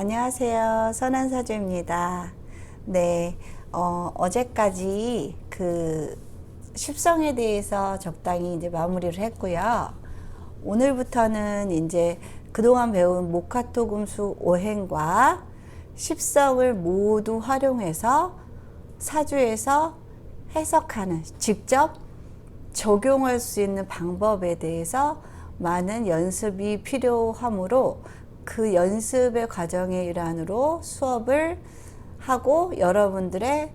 안녕하세요. 선한사주입니다. 네, 어제까지 그 십성에 대해서 적당히 이제 마무리를 했고요. 오늘부터는 이제 그동안 배운 목화토 금수 오행과 십성을 모두 활용해서 사주에서 해석하는, 직접 적용할 수 있는 방법에 대해서 많은 연습이 필요하므로 그 연습의 과정의 일환으로 수업을 하고 여러분들의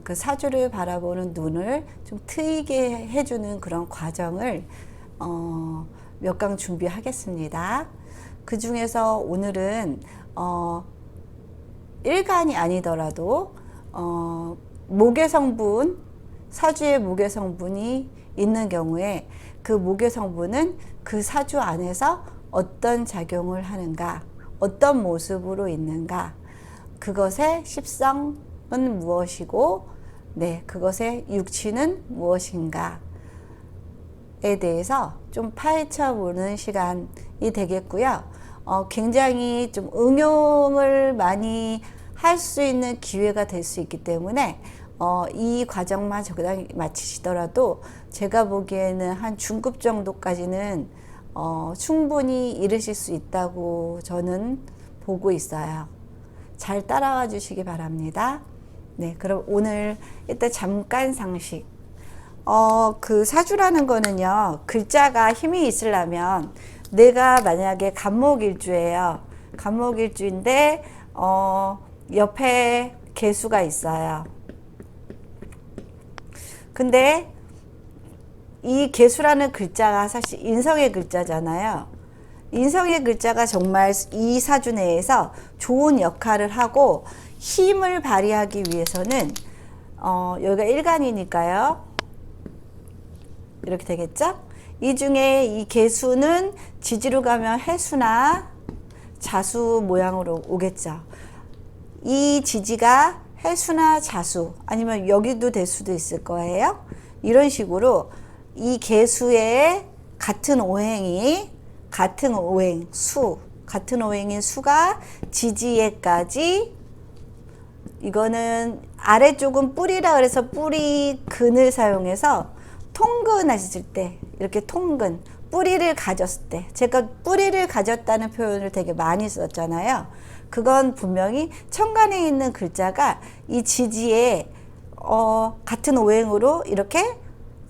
그 사주를 바라보는 눈을 좀 트이게 해주는 그런 과정을 몇 강 준비하겠습니다. 그 중에서 오늘은 일간이 아니더라도 목의 성분, 사주의 목의 성분이 있는 경우에 그 목의 성분은 그 사주 안에서 어떤 작용을 하는가, 어떤 모습으로 있는가, 그것의 십성은 무엇이고, 네, 그것의 육치는 무엇인가에 대해서 좀 파헤쳐 보는 시간이 되겠고요. 굉장히 좀 응용을 많이 할 수 있는 기회가 될 수 있기 때문에 이 과정만 적당히 마치시더라도 제가 보기에는 한 중급 정도까지는 충분히 이르실 수 있다고 저는 보고 있어요. 잘 따라와 주시기 바랍니다. 네, 그럼 오늘 일단 잠깐 상식. 그 사주라는 거는요, 글자가 힘이 있으려면 내가 만약에 간목일주예요. 간목일주인데 옆에 개수가 있어요. 근데 이 개수라는 글자가 사실 인성의 글자잖아요. 인성의 글자가 정말 이 사주 내에서 좋은 역할을 하고 힘을 발휘하기 위해서는 여기가 일간이니까요. 이렇게 되겠죠? 이 중에 이 개수는 지지로 가면 해수나 자수 모양으로 오겠죠. 이 지지가 해수나 자수 아니면 여기도 될 수도 있을 거예요. 이런 식으로 이 개수의 같은 오행인 수가 지지에까지, 이거는 아래쪽은 뿌리라 그래서 뿌리 근을 사용해서 통근하실 때, 이렇게 통근, 뿌리를 가졌을 때, 제가 뿌리를 가졌다는 표현을 되게 많이 썼잖아요. 그건 분명히 천간에 있는 글자가 이 지지에 같은 오행으로 이렇게,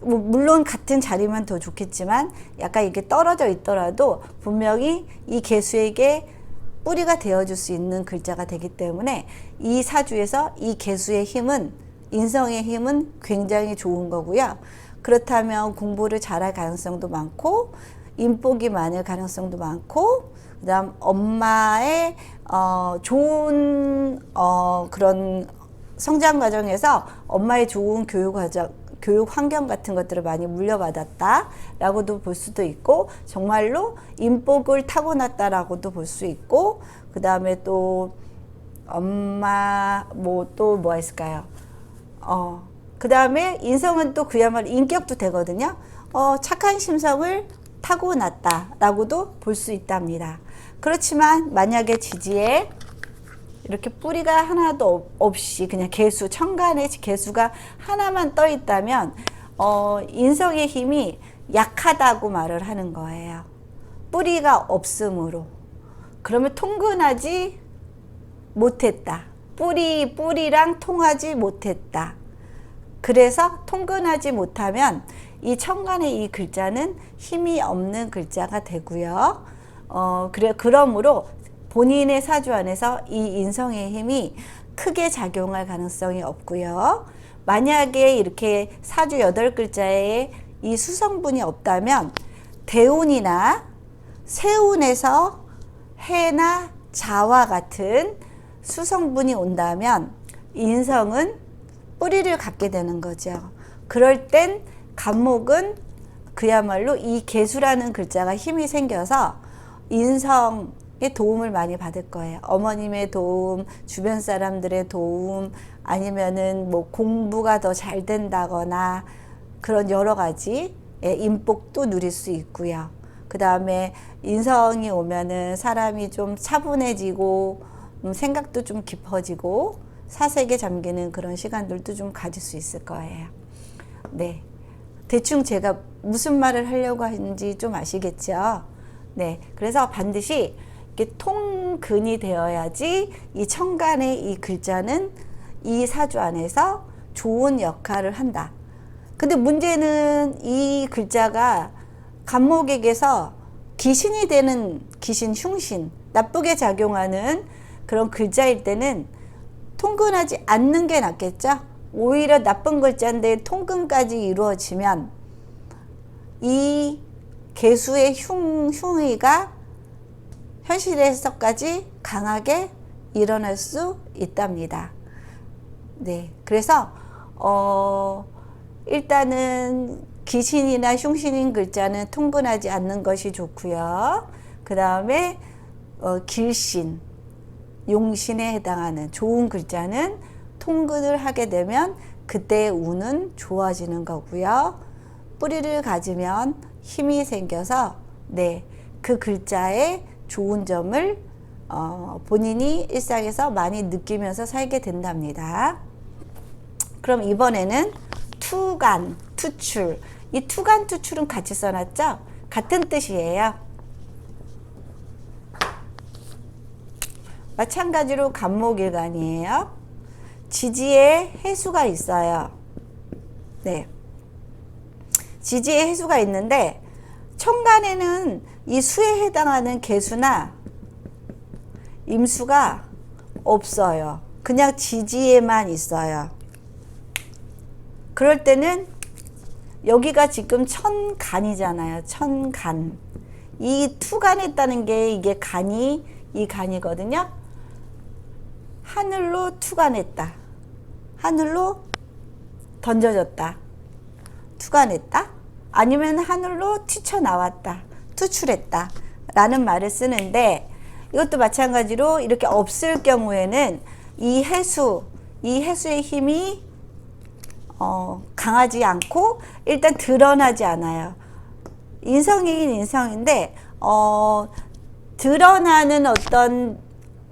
물론 같은 자리면 더 좋겠지만 약간 이렇게 떨어져 있더라도 분명히 이 개수에게 뿌리가 되어줄 수 있는 글자가 되기 때문에 이 사주에서 이 개수의 힘은, 인성의 힘은 굉장히 좋은 거고요. 그렇다면 공부를 잘할 가능성도 많고 인복이 많을 가능성도 많고, 그 다음 엄마의 좋은 그런 성장 과정에서 엄마의 좋은 교육 환경 같은 것들을 많이 물려받았다라고도 볼 수도 있고, 정말로 인복을 타고났다라고도 볼 수 있고, 그 다음에 또 엄마 또 뭐가 있을까요? 그 다음에 인성은 또 그야말로 인격도 되거든요. 착한 심성을 타고났다라고도 볼 수 있답니다. 그렇지만 만약에 지지에 이렇게 뿌리가 하나도 없이 그냥 개수, 천간의 개수가 하나만 떠 있다면 인성의 힘이 약하다고 말을 하는 거예요. 뿌리가 없으므로. 그러면 통근하지 못했다. 뿌리랑 통하지 못했다. 그래서 통근하지 못하면 이 천간의 이 글자는 힘이 없는 글자가 되고요. 그러므로 본인의 사주 안에서 이 인성의 힘이 크게 작용할 가능성이 없고요. 만약에 이렇게 사주 8글자에 이 수성분이 없다면 대운이나 세운에서 해나 자와 같은 수성분이 온다면 인성은 뿌리를 갖게 되는 거죠. 그럴 땐 간목은 그야말로 이 개수라는 글자가 힘이 생겨서 인성의 도움을 많이 받을 거예요. 어머님의 도움, 주변 사람들의 도움, 아니면은 뭐 공부가 더 잘 된다거나 그런 여러 가지 인복도 누릴 수 있고요. 그 다음에 인성이 오면은 사람이 좀 차분해지고 생각도 좀 깊어지고 사색에 잠기는 그런 시간들도 좀 가질 수 있을 거예요. 네. 대충 제가 무슨 말을 하려고 하는지 좀 아시겠죠? 네. 그래서 반드시 이렇게 통근이 되어야지 이 천간의 이 글자는 이 사주 안에서 좋은 역할을 한다. 근데 문제는 이 글자가 간목에게서 귀신이 되는 귀신, 흉신, 나쁘게 작용하는 그런 글자일 때는 통근하지 않는 게 낫겠죠? 오히려 나쁜 글자인데 통근까지 이루어지면 이 개수의 흉의가 현실에서까지 강하게 일어날 수 있답니다. 네, 그래서 일단은 귀신이나 흉신인 글자는 통근하지 않는 것이 좋고요. 그 다음에 길신, 용신에 해당하는 좋은 글자는 통근을 하게 되면 그때의 운은 좋아지는 거고요. 뿌리를 가지면 힘이 생겨서 네, 그 글자의 좋은 점을 본인이 일상에서 많이 느끼면서 살게 된답니다. 그럼 이번에는 투간, 투출. 이 투간, 투출은 같이 써놨죠? 같은 뜻이에요. 마찬가지로 간목일간이에요. 지지에 해수가 있어요. 네. 지지에 해수가 있는데 천간에는 이 수에 해당하는 개수나 임수가 없어요. 그냥 지지에만 있어요. 그럴 때는 여기가 지금 천간이잖아요. 천간. 이 투간했다는 게 이게 간이 이 간이거든요. 하늘로 투간했다. 하늘로 던져졌다. 투간했다. 아니면 하늘로 튀쳐나왔다. 투출했다. 라는 말을 쓰는데 이것도 마찬가지로 이렇게 없을 경우에는 이 해수의 힘이 강하지 않고 일단 드러나지 않아요. 인성이긴 인성인데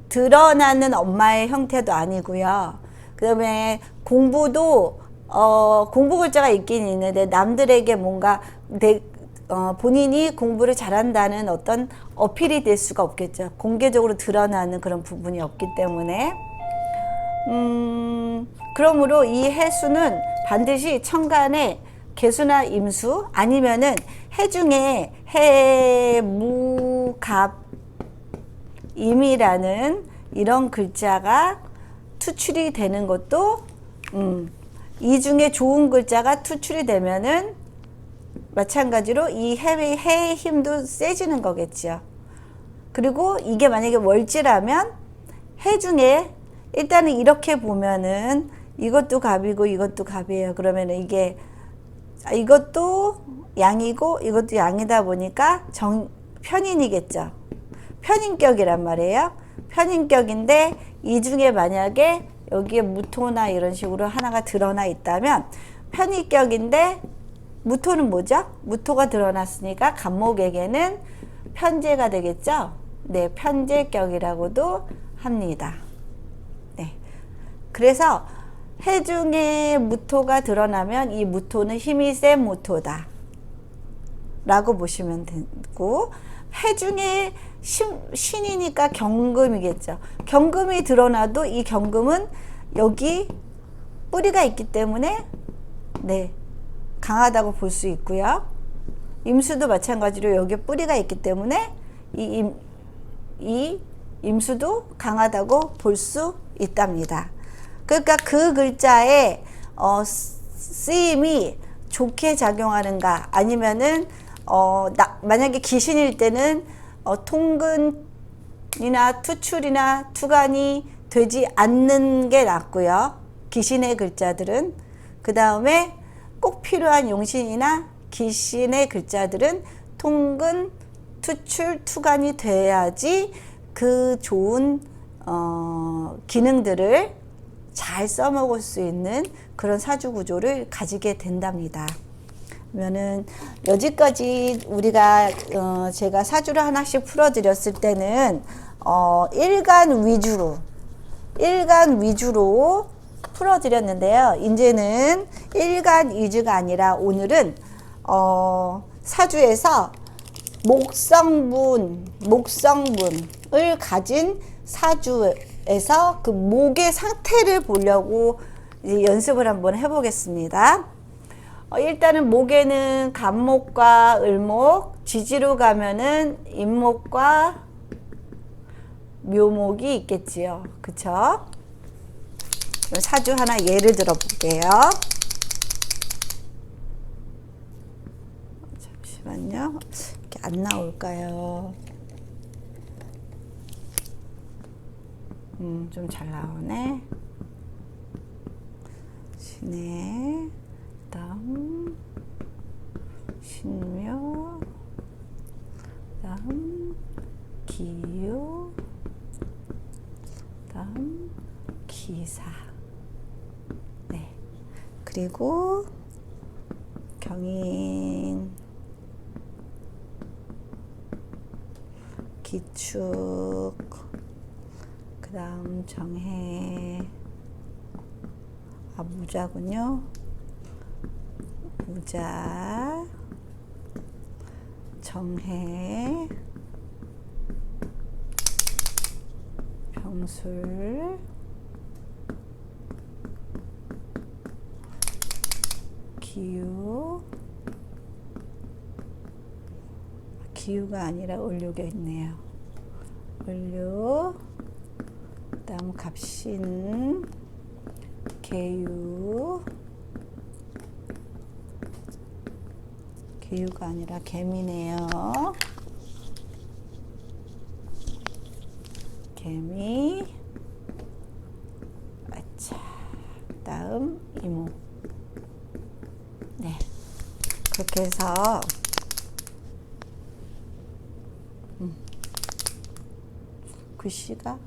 드러나는 엄마의 형태도 아니고요. 그 다음에 공부도 공부 글자가 있긴 있는데 남들에게 뭔가 본인이 공부를 잘한다는 어떤 어필이 될 수가 없겠죠. 공개적으로 드러나는 그런 부분이 없기 때문에 그러므로 이 해수는 반드시 천간에 개수나 임수 아니면은 해 중에 해, 무, 갑, 임이라는 이런 글자가 투출이 되는 것도 이 중에 좋은 글자가 투출이 되면은 마찬가지로 이 해의 힘도 세지는 거겠죠. 그리고 이게 만약에 월지라면 해 중에 일단은 이렇게 보면은 이것도 갑이고 이것도 갑이에요. 그러면은 이것도 양이고 이것도 양이다 보니까 편인이겠죠. 편인격이란 말이에요. 편인격인데 이 중에 만약에 여기에 무토나 이런 식으로 하나가 드러나 있다면 편인격인데 무토는 뭐죠? 무토가 드러났으니까 간목에게는 편재가 되겠죠? 네, 편재격이라고도 합니다. 네. 그래서 해 중에 무토가 드러나면 이 무토는 힘이 센 무토다 라고 보시면 되고, 해 중에 신이니까 경금이겠죠. 경금이 드러나도 이 경금은 여기 뿌리가 있기 때문에 네, 강하다고 볼 수 있고요. 임수도 마찬가지로 여기 뿌리가 있기 때문에 이 임수도 강하다고 볼 수 있답니다. 그러니까 그 글자의 쓰임이 좋게 작용하는가 아니면은 만약에 귀신일 때는 통근이나 투출이나 투간이 되지 않는 게 낫고요. 귀신의 글자들은. 그 다음에 꼭 필요한 용신이나 귀신의 글자들은 통근, 투출, 투간이 돼야지 그 좋은 기능들을 잘 써먹을 수 있는 그런 사주 구조를 가지게 된답니다. 그러면은 여지까지 우리가 제가 사주를 하나씩 풀어드렸을 때는 일간 위주로 풀어드렸는데요. 이제는 일간 위주가 아니라 오늘은 사주에서 목성분을 가진 사주에서 그 목의 상태를 보려고 이제 연습을 한번 해보겠습니다. 일단은 목에는 간목과 을목, 지지로 가면은 임목과 묘목이 있겠지요. 그쵸? 사주 하나 예를 들어 볼게요. 잠시만요. 이렇게 안 나올까요? 좀 잘 나오네. 신해, 다음 신묘, 다음 기유, 다음 기사. 네. 그리고 경인, 기축, 그 다음 정해, 무자군요. 무자, 정해, 병술, 기유, 기유가 아니라 을료가 있네요. 을료, 다음 갑신, 개유, 개유가 아니라 개미네요. 개미, 아차, 다음 이목. 네, 그렇게 해서 글씨가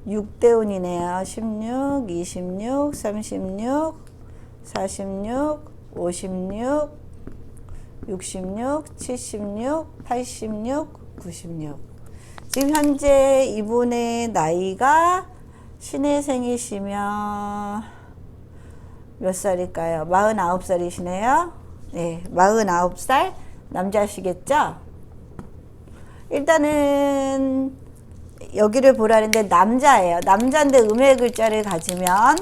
6대운이네요. 16, 26, 36, 46, 56, 66, 76, 86, 96. 지금 현재 이분의 나이가 신해생이시면 몇 살일까요? 49살이시네요. 네, 49살 남자시겠죠? 일단은 여기를 보라는데 남자예요. 남자인데 음의 글자를 가지면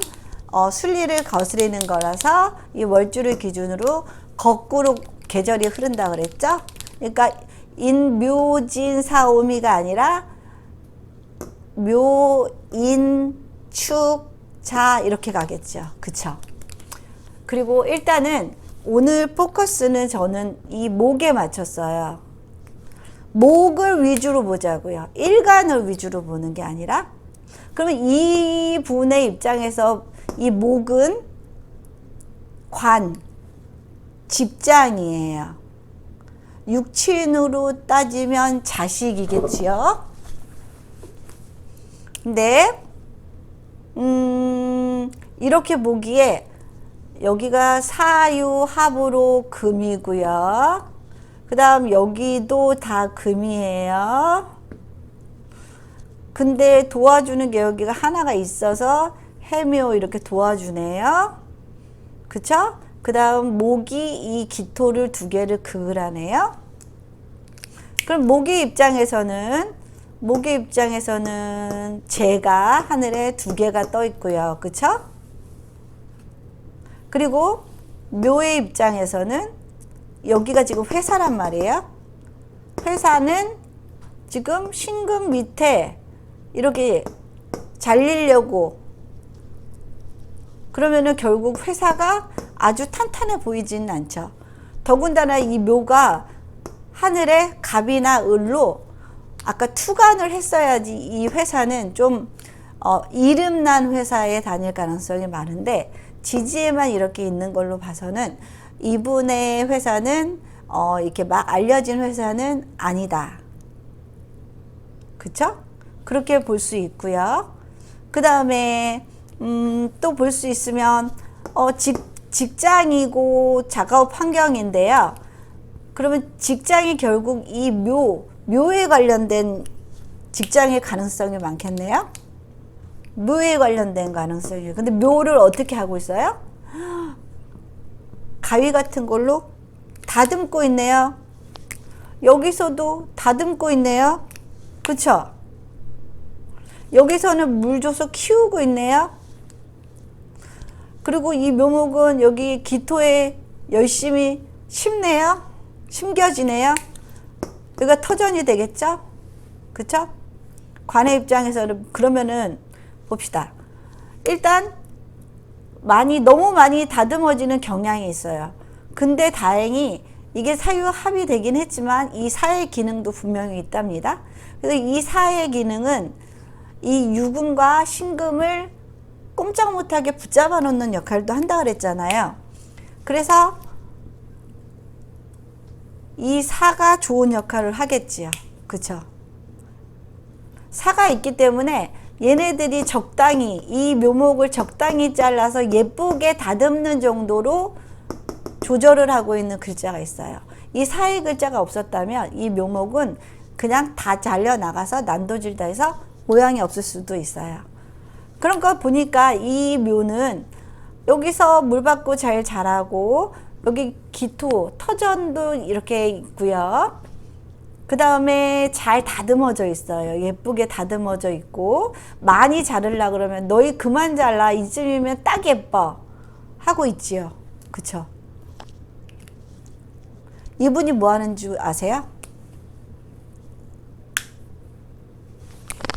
순리를 거스르는 거라서 이 월주를 기준으로 거꾸로 계절이 흐른다 그랬죠? 그러니까 인묘진사오미가 아니라 묘인축자 이렇게 가겠죠. 그쵸? 그리고 일단은 오늘 포커스는 저는 이 목에 맞췄어요. 목을 위주로 보자고요. 일간을 위주로 보는 게 아니라. 그러면 이 분의 입장에서 이 목은 관, 집장이에요. 육친으로 따지면 자식이겠지요. 근데 이렇게 보기에 여기가 사유합으로 금이고요. 그 다음 여기도 다 금이에요. 근데 도와주는 게 여기가 하나가 있어서 해묘 이렇게 도와주네요. 그쵸? 그 다음 목이 이 기토를 두 개를 그으라네요. 그럼 목의 입장에서는 재가 하늘에 두 개가 떠 있고요. 그쵸? 그리고 묘의 입장에서는 여기가 지금 회사란 말이에요. 회사는 지금 신금 밑에 이렇게 잘리려고 그러면은 결국 회사가 아주 탄탄해 보이지는 않죠. 더군다나 이 묘가 하늘에 갑이나 을로 아까 투간을 했어야지 이 회사는 좀 이름난 회사에 다닐 가능성이 많은데 지지에만 이렇게 있는 걸로 봐서는 이분의 회사는 이렇게 막 알려진 회사는 아니다. 그쵸? 그렇게 볼 수 있고요. 그 다음에 또 볼 수 있으면 직장이고 작업 환경인데요. 그러면 직장이 결국 이 묘에 관련된 직장의 가능성이 많겠네요. 묘에 관련된 가능성이. 근데 묘를 어떻게 하고 있어요? 가위 같은 걸로 다듬고 있네요. 여기서도 다듬고 있네요. 그쵸? 여기서는 물 줘서 키우고 있네요. 그리고 이 묘목은 여기 기토에 열심히 심네요. 심겨지네요. 여기가 터전이 되겠죠? 그쵸? 관의 입장에서는 그러면은 봅시다. 일단 너무 많이 다듬어지는 경향이 있어요. 근데 다행히 이게 사유합이 되긴 했지만 이 사의 기능도 분명히 있답니다. 그래서 이 사의 기능은 이 유금과 신금을 꼼짝 못하게 붙잡아 놓는 역할도 한다 그랬잖아요. 그래서 이 사가 좋은 역할을 하겠지요. 그쵸? 사가 있기 때문에 얘네들이 적당히 이 묘목을 적당히 잘라서 예쁘게 다듬는 정도로 조절을 하고 있는 글자가 있어요. 이 사의 글자가 없었다면 이 묘목은 그냥 다 잘려 나가서 난도질다해서 모양이 없을 수도 있어요. 그런 거 보니까 이 묘는 여기서 물 받고 잘 자라고 여기 기토, 터전도 이렇게 있고요. 그 다음에 잘 다듬어져 있어요. 예쁘게 다듬어져 있고 많이 자르려 그러면 너희 그만 잘라 이쯤이면 딱 예뻐 하고 있지요. 그쵸? 이분이 뭐 하는 줄 아세요?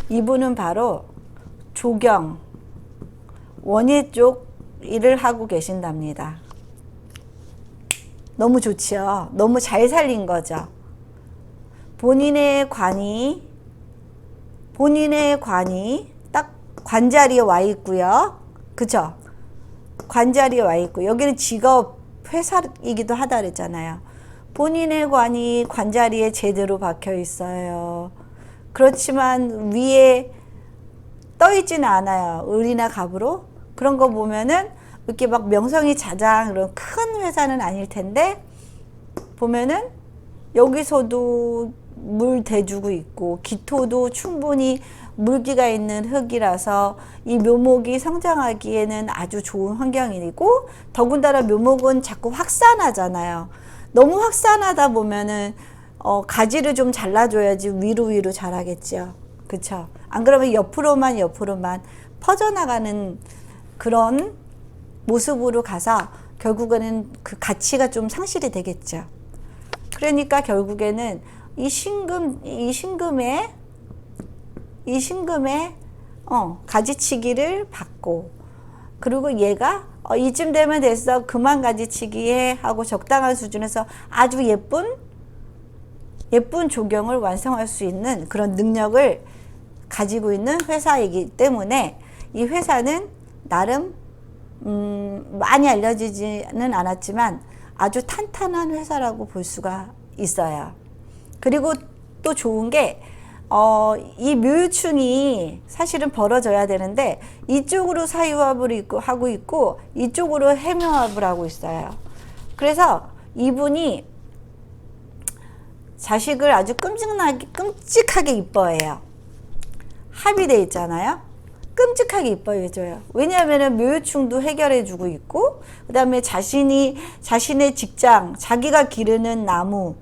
이분은 바로 조경, 원예 쪽 일을 하고 계신답니다. 너무 좋지요. 너무 잘 살린 거죠. 본인의 관이 딱 관자리에 와 있고요. 그쵸? 관자리에 와 있고 여기는 직업 회사이기도 하다 그랬잖아요. 본인의 관이 관자리에 제대로 박혀 있어요. 그렇지만 위에 떠 있지는 않아요. 을이나 갑으로. 그런 거 보면은 이렇게 막 명성이 자장 그런 큰 회사는 아닐 텐데 보면은 여기서도 물 대주고 있고 기토도 충분히 물기가 있는 흙이라서 이 묘목이 성장하기에는 아주 좋은 환경이고 더군다나 묘목은 자꾸 확산하잖아요. 너무 확산하다 보면은 가지를 좀 잘라줘야지 위로 자라겠죠. 그쵸? 안 그러면 옆으로만 퍼져나가는 그런 모습으로 가서 결국에는 그 가치가 좀 상실이 되겠죠. 그러니까 결국에는 이 신금에 가지치기를 받고 그리고 얘가 이쯤 되면 됐어 그만 가지치기 해 하고 적당한 수준에서 아주 예쁜 조경을 완성할 수 있는 그런 능력을 가지고 있는 회사이기 때문에 이 회사는 나름 많이 알려지지는 않았지만 아주 탄탄한 회사라고 볼 수가 있어요. 그리고 또 좋은 게 이 묘유충이 사실은 벌어져야 되는데 이쪽으로 사유합을 하고 있고 이쪽으로 해묘합을 하고 있어요. 그래서 이분이 자식을 아주 끔찍하게 이뻐해요. 합이 돼 있잖아요. 끔찍하게 이뻐해줘요. 왜냐하면 묘유충도 해결해주고 있고 그 다음에 자신의 직장, 자기가 기르는 나무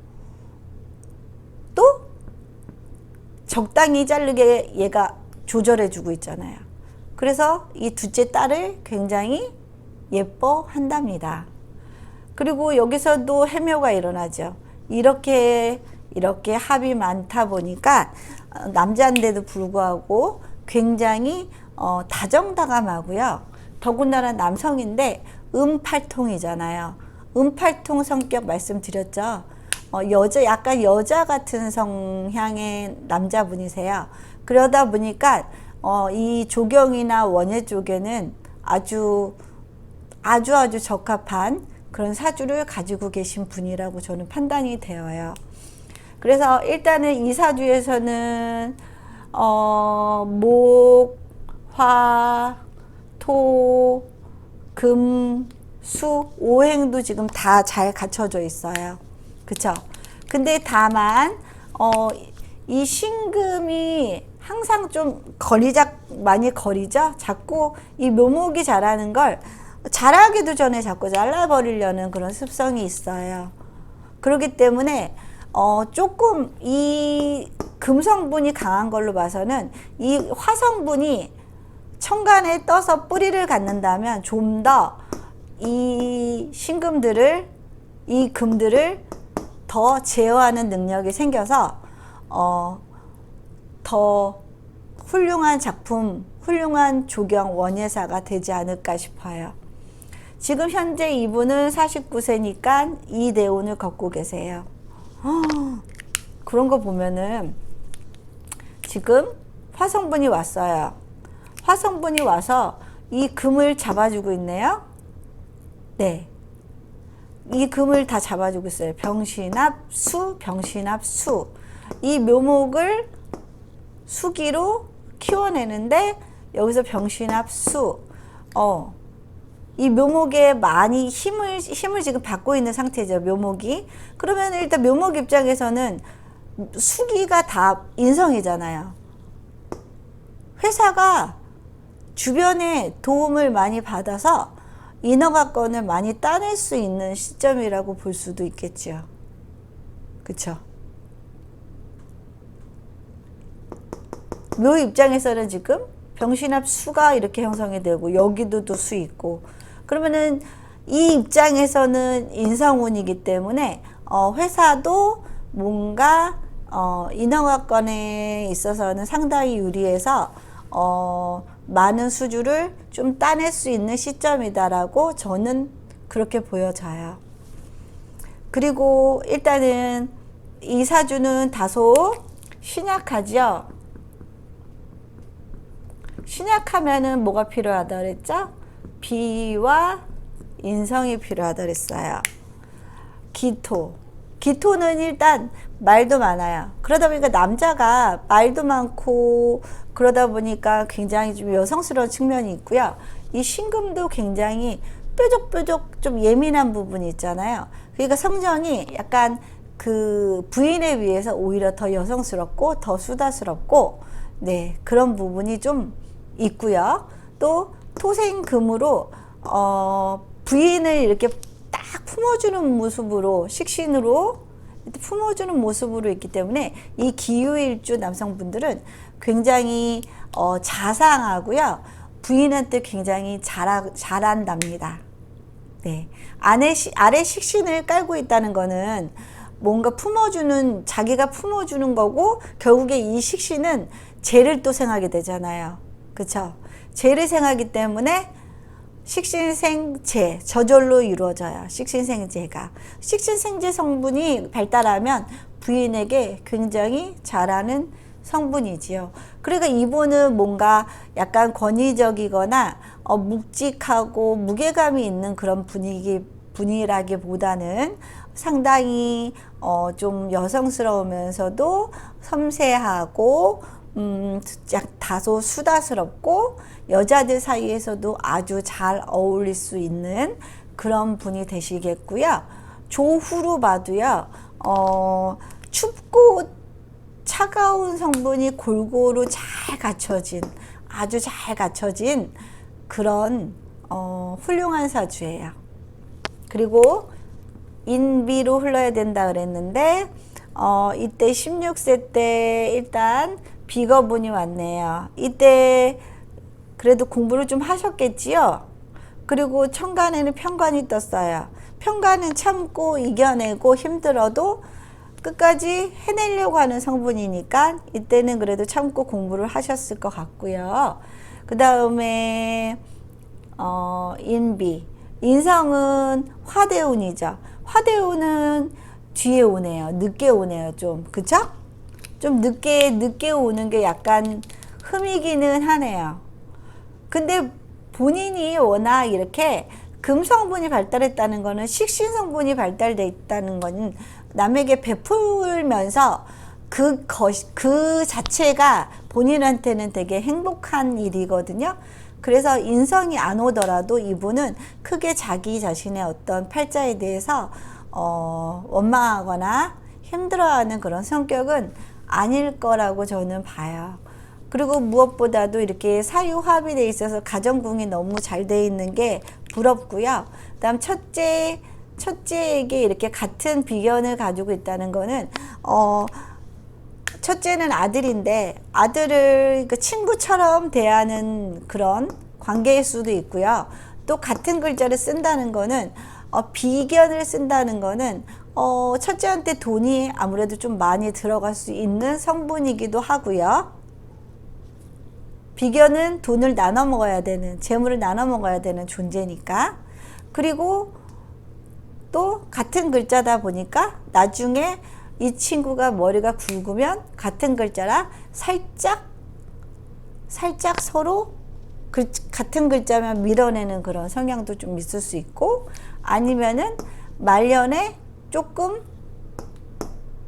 또 적당히 자르게 얘가 조절해주고 있잖아요. 그래서 이 둘째 딸을 굉장히 예뻐한답니다. 그리고 여기서도 해묘가 일어나죠. 이렇게 합이 많다 보니까 남자인데도 불구하고 굉장히 다정다감하고요. 더군다나 남성인데 음팔통이잖아요. 음팔통 성격 말씀드렸죠. 약간 여자 같은 성향의 남자분이세요. 그러다 보니까 이 조경이나 원예 쪽에는 아주 적합한 그런 사주를 가지고 계신 분이라고 저는 판단이 되어요. 그래서 일단은 이 사주에서는 목, 화, 토, 금, 수, 오행도 지금 다 잘 갖춰져 있어요. 그쵸? 근데 다만 이 신금이 항상 좀 많이 거리죠? 자꾸 이 묘목이 자라는 걸 자라기도 전에 자꾸 잘라버리려는 그런 습성이 있어요. 그렇기 때문에 조금 이 금성분이 강한 걸로 봐서는 이 화성분이 천간에 떠서 뿌리를 갖는다면 좀 더 이 신금들을, 이 금들을 더 제어하는 능력이 생겨서 더 훌륭한 작품, 훌륭한 조경 원예사가 되지 않을까 싶어요. 지금 현재 이분은 49세니까 이 대운을 걷고 계세요. 그런 거 보면은 지금 화성분이 왔어요. 화성분이 와서 이 금을 잡아주고 있네요. 네. 이 금을 다 잡아주고 있어요. 병신합수, 병신합수. 이 묘목을 수기로 키워내는데 여기서 병신합수. 이 묘목에 많이 힘을 지금 받고 있는 상태죠. 묘목이. 그러면 일단 묘목 입장에서는 수기가 다 인성이잖아요. 회사가 주변에 도움을 많이 받아서 인허가권을 많이 따낼 수 있는 시점이라고 볼 수도 있겠죠. 그쵸? 묘 입장에서는 지금 병신합 수가 이렇게 형성이 되고 여기도 또 수 있고 그러면은 이 입장에서는 인성운이기 때문에 회사도 뭔가 인허가권에 있어서는 상당히 유리해서 많은 수주를 좀 따낼 수 있는 시점이다라고 저는 그렇게 보여져요. 그리고 일단은 이 사주는 다소 신약하죠. 신약하면은 뭐가 필요하다 그랬죠? 비와 인성이 필요하다 그랬어요. 기토는 일단 말도 많아요. 그러다 보니까 남자가 말도 많고 그러다 보니까 굉장히 좀 여성스러운 측면이 있고요. 이 신금도 굉장히 뾰족뾰족 좀 예민한 부분이 있잖아요. 그러니까 성정이 약간 그 부인에 비해서 오히려 더 여성스럽고 더 수다스럽고 네 그런 부분이 좀 있고요. 또 토생금으로 부인을 이렇게 딱 품어주는 모습으로 식신으로 품어주는 모습으로 있기 때문에 이 기후일주 남성분들은 굉장히 자상하고요. 부인한테 굉장히 잘한답니다. 네. 아래 식신을 깔고 있다는 거는 뭔가 자기가 품어주는 거고 결국에 이 식신은 재를 또 생하게 되잖아요. 그쵸? 재를 생하기 때문에 식신생재, 저절로 이루어져요. 식신생재가. 식신생재 성분이 발달하면 부인에게 굉장히 잘하는 성분이지요. 그러니까 이분은 뭔가 약간 권위적이거나 묵직하고 무게감이 있는 그런 분이라기보다는 상당히 좀 여성스러우면서도 섬세하고 다소 수다스럽고 여자들 사이에서도 아주 잘 어울릴 수 있는 그런 분이 되시겠고요. 조후로 봐도요. 춥고 차가운 성분이 골고루 잘 갖춰진 아주 잘 갖춰진 그런 훌륭한 사주예요. 그리고 인비로 흘러야 된다 그랬는데 이때 16세 때 일단 비거분이 왔네요. 이때 그래도 공부를 좀 하셨겠지요. 그리고 천간에는 편관이 떴어요. 편관은 참고 이겨내고 힘들어도 끝까지 해내려고 하는 성분이니까 이때는 그래도 참고 공부를 하셨을 것 같고요. 그 다음에 인비, 인성은 화대운이죠. 화대운은 뒤에 오네요. 늦게 오네요. 좀 그쵸? 좀 늦게 오는 게 약간 흠이기는 하네요. 근데 본인이 워낙 이렇게 금성분이 발달했다는 거는 식신성분이 발달돼 있다는 거는 남에게 베풀면서 그 자체가 본인한테는 되게 행복한 일이거든요. 그래서 인성이 안 오더라도 이분은 크게 자기 자신의 어떤 팔자에 대해서 원망하거나 힘들어하는 그런 성격은 아닐 거라고 저는 봐요. 그리고 무엇보다도 이렇게 사유합이 돼 있어서 가정궁이 너무 잘 돼 있는 게 부럽고요. 그다음 첫째에게 이렇게 같은 비견을 가지고 있다는 거는 첫째는 아들인데 아들을 그 친구처럼 대하는 그런 관계일 수도 있고요. 또 같은 글자를 쓴다는 거는 비견을 쓴다는 거는 첫째한테 돈이 아무래도 좀 많이 들어갈 수 있는 성분이기도 하고요. 비견은 돈을 나눠 먹어야 되는, 재물을 나눠 먹어야 되는 존재니까. 그리고 또 같은 글자다 보니까 나중에 이 친구가 머리가 굵으면 같은 글자라 살짝 서로 같은 글자면 밀어내는 그런 성향도 좀 있을 수 있고, 아니면은 말년에 조금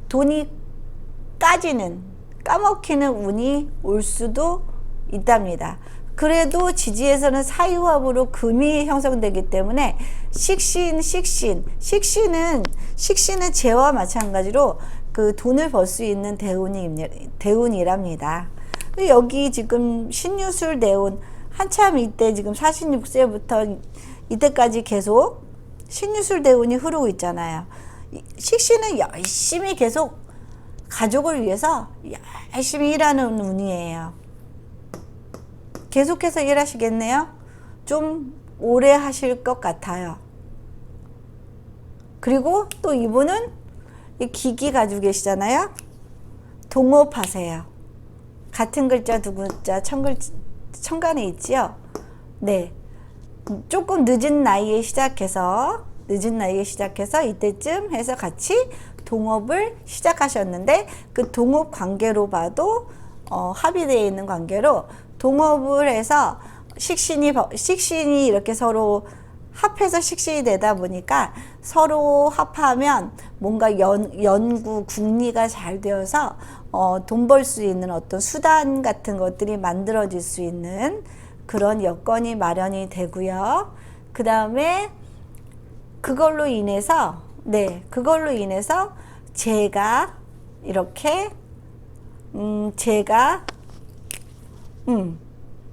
돈이 까먹히는 운이 올 수도 있답니다. 그래도 지지에서는 사유합으로 금이 형성되기 때문에 식신은 재와 마찬가지로 그 돈을 벌 수 있는 대운이랍니다. 여기 지금 신유술 대운 한참 이때 지금 46세부터 이때까지 계속 신유술 대운이 흐르고 있잖아요. 식신은 열심히 계속 가족을 위해서 열심히 일하는 운이에요. 계속해서 일하시겠네요. 좀 오래 하실 것 같아요. 그리고 또 이분은 기기 가지고 계시잖아요. 동업하세요. 같은 글자 두 글자 천간에 있지요. 네, 조금 늦은 나이에 시작해서 이때쯤 해서 같이 동업을 시작하셨는데, 그 동업 관계로 봐도 합의되어 있는 관계로 동업을 해서 식신이 이렇게 서로 합해서 식신이 되다 보니까 서로 합하면 뭔가 연구 궁리가 잘 되어서 돈 벌 수 있는 어떤 수단 같은 것들이 만들어질 수 있는 그런 여건이 마련이 되고요. 그 다음에 그걸로 인해서 제가 이렇게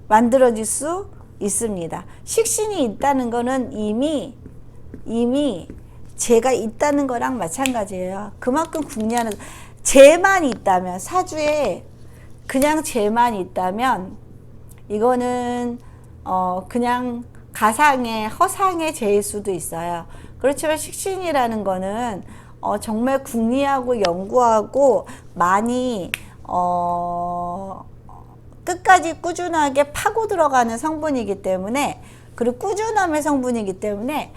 만들어질 수 있습니다. 식신이 있다는 거는 이미 재가 있다는 거랑 마찬가지예요. 그만큼 궁리하는, 재만 있다면, 사주에 그냥 재만 있다면 이거는 그냥 허상의 재일 수도 있어요. 그렇지만 식신이라는 거는 정말 궁리하고 연구하고 많이 끝까지 꾸준하게 파고 들어가는 성분이기 때문에, 그리고 꾸준함의 성분이기 때문에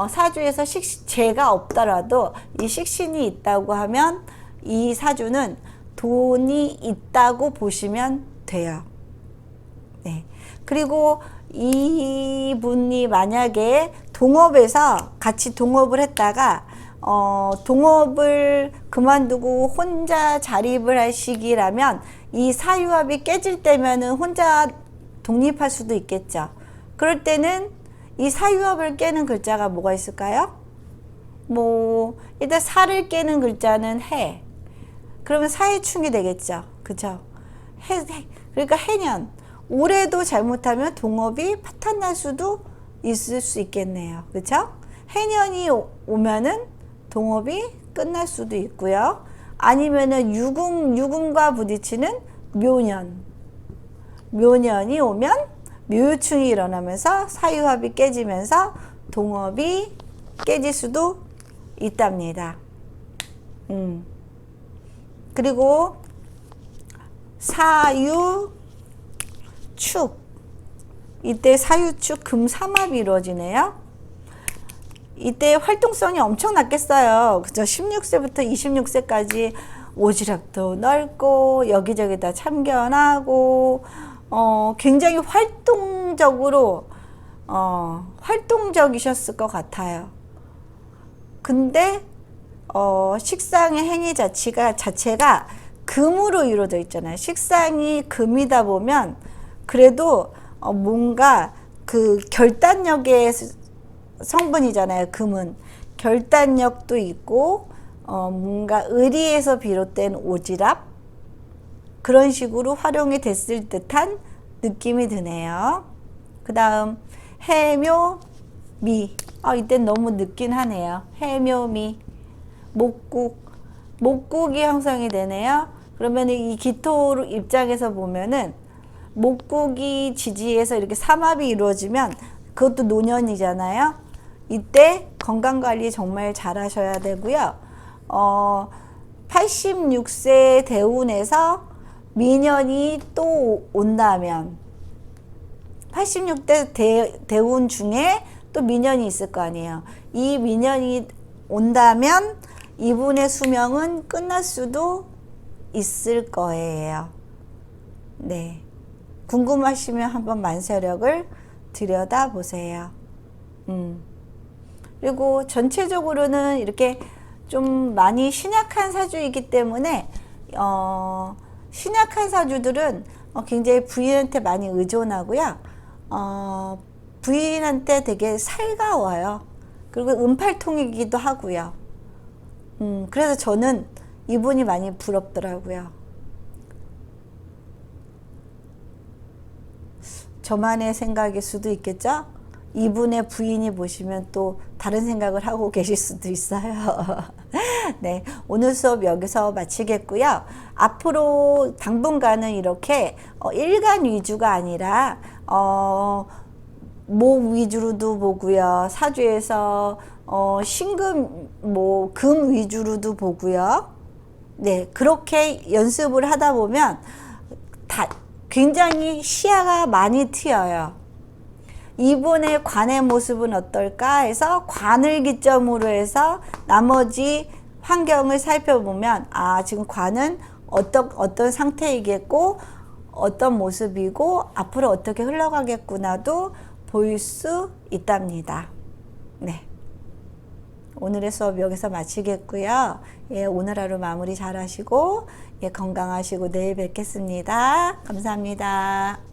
사주에서 재가 없더라도 이 식신이 있다고 하면 이 사주는 돈이 있다고 보시면 돼요. 네. 그리고 이분이 만약에 같이 동업을 했다가 동업을 그만두고 혼자 자립을 할 시기라면, 이 사유합이 깨질 때면은 혼자 독립할 수도 있겠죠. 그럴 때는 이 사유합을 깨는 글자가 뭐가 있을까요? 일단 사를 깨는 글자는 해. 그러면 사해충이 되겠죠. 그죠? 그러니까 해년. 올해도 잘못하면 동업이 파탄날 수도 있을 수 있겠네요. 그죠? 해년이 오면은 동업이 끝날 수도 있고요. 아니면은 유금과 부딪히는 묘년이 오면 묘유충이 일어나면서 사유합이 깨지면서 동업이 깨질 수도 있답니다. 그리고 사유축, 이때 사유축 금삼합이 이루어지네요. 이때 활동성이 엄청 났겠어요. 그죠? 16세부터 26세까지 오지랖도 넓고 여기저기 다 참견하고 굉장히 활동적이셨을 것 같아요. 근데 식상의 행위 자체가 금으로 이루어져 있잖아요. 식상이 금이다 보면 그래도 뭔가 그 결단력의 성분이잖아요. 금은 결단력도 있고 뭔가 의리에서 비롯된 오지랖 그런 식으로 활용이 됐을 듯한 느낌이 드네요. 그 다음 해묘미. 이땐 너무 늦긴 하네요. 해묘미. 목국이 형성이 되네요. 그러면 이 기토 입장에서 보면은 목국이 지지해서 이렇게 삼합이 이루어지면 그것도 노년이잖아요. 이때 건강관리 정말 잘 하셔야 되고요. 86세 대운에서 미년이 또 온다면 86대 대운 중에 또 미년이 있을 거 아니에요. 이 미년이 온다면 이분의 수명은 끝날 수도 있을 거예요. 네. 궁금하시면 한번 만세력을 들여다보세요. 그리고 전체적으로는 이렇게 좀 많이 신약한 사주이기 때문에 신약한 사주들은 굉장히 부인한테 많이 의존하고요. 부인한테 되게 살가워요. 그리고 은팔통이기도 하고요. 그래서 저는 이분이 많이 부럽더라고요. 저만의 생각일 수도 있겠죠? 이분의 부인이 보시면 또 다른 생각을 하고 계실 수도 있어요. 네, 오늘 수업 여기서 마치겠고요. 앞으로 당분간은 이렇게 일간 위주가 아니라 목 위주로도 보고요. 사주에서 신금, 금 위주로도 보고요. 네, 그렇게 연습을 하다 보면 굉장히 시야가 많이 트여요. 이분의 관의 모습은 어떨까 해서 관을 기점으로 해서 나머지 환경을 살펴보면 지금 관은 어떤 상태이겠고 어떤 모습이고 앞으로 어떻게 흘러가겠구나도 보일 수 있답니다. 네. 오늘의 수업 여기서 마치겠고요. 예, 오늘 하루 마무리 잘 하시고 건강하시고 내일 뵙겠습니다. 감사합니다.